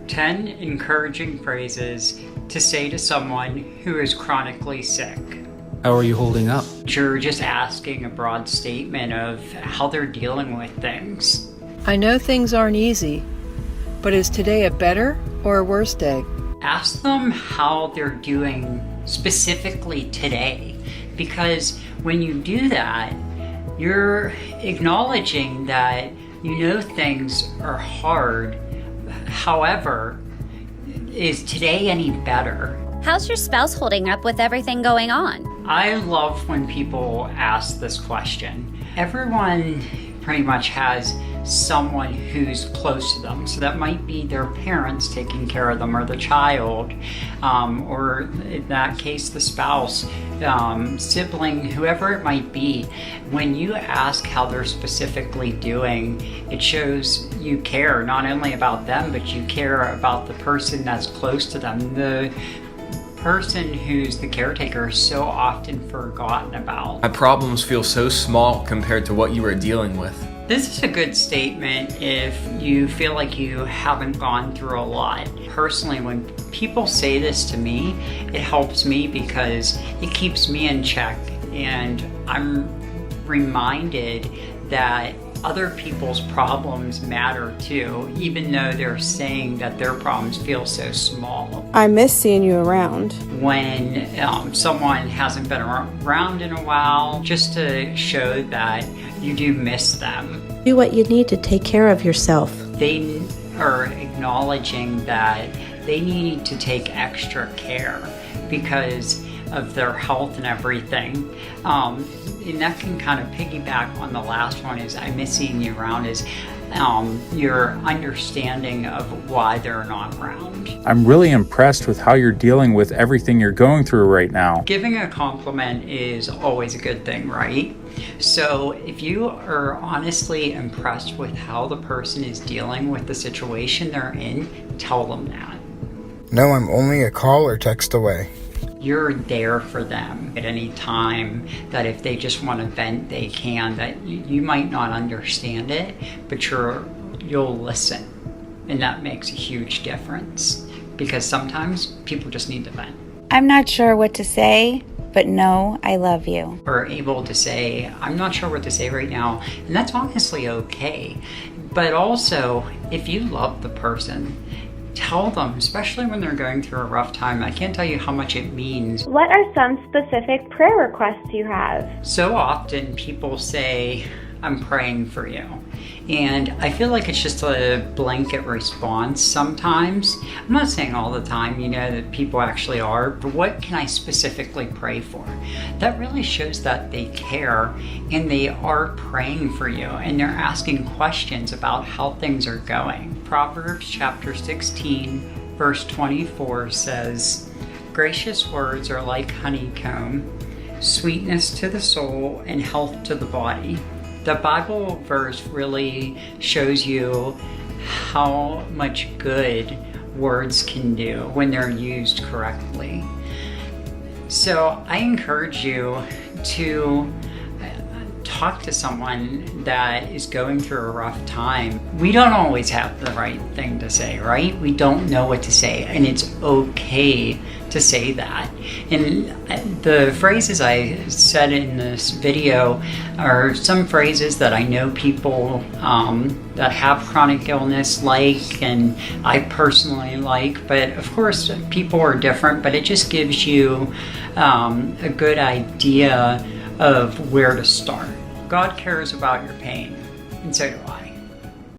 10 encouraging phrases to say to someone who is chronically sick. How are you holding up? You're just asking a broad statement of how they're dealing with things. I know things aren't easy, but is today a better or a worse day? Ask them how they're doing specifically today, because when you do that, you're acknowledging that you know things are hard. However, is today any better? How's your spouse holding up with everything going on? I love when people ask this question. Everyone pretty much has someone who's close to them. So that might be their parents taking care of them, or the child, or in that case, the spouse, sibling, whoever it might be. When you ask how they're specifically doing, it shows you care not only about them, but you care about the person that's close to them. The person who's the caretaker is so often forgotten about. My problems feel so small compared to what you are dealing with. This is a good statement if you feel like you haven't gone through a lot. Personally, when people say this to me, it helps me because it keeps me in check, and I'm reminded that other people's problems matter too, even though they're saying that their problems feel so small. I miss seeing you around. When someone hasn't been around in a while, just to show that you do miss them. Do what you need to take care of yourself. They are acknowledging that they need to take extra care because of their health and everything. And that can kind of piggyback on the last one, is I miss seeing you around, is your understanding of why they're not around. I'm really impressed with how you're dealing with everything you're going through right now. Giving a compliment is always a good thing, right? So if you are honestly impressed with how the person is dealing with the situation they're in, tell them that. No, I'm only a call or text away. You're there for them at any time, that if they just want to vent, they can, that you might not understand it, but you'll listen. And that makes a huge difference, because sometimes people just need to vent. I'm not sure what to say, but no, I love you. Or able to say, I'm not sure what to say right now, and that's honestly okay. But also, if you love the person, tell them, especially when they're going through a rough time. I can't tell you how much it means. What are some specific prayer requests you have? So often people say, I'm praying for you. And I feel like it's just a blanket response sometimes. I'm not saying all the time, that people actually are, but what can I specifically pray for? That really shows that they care and they are praying for you, and they're asking questions about how things are going. Proverbs chapter 16, verse 24 says, "Gracious words are like honeycomb, sweetness to the soul and health to the body." The Bible verse really shows you how much good words can do when they're used correctly. So I encourage you to talk to someone that is going through a rough time. We don't always have the right thing to say, right? We don't know what to say, and it's okay to say that. And the phrases I said in this video are some phrases that I know people that have chronic illness like, and I personally like, but of course people are different, but it just gives you a good idea of where to start. God cares about your pain, and so do I.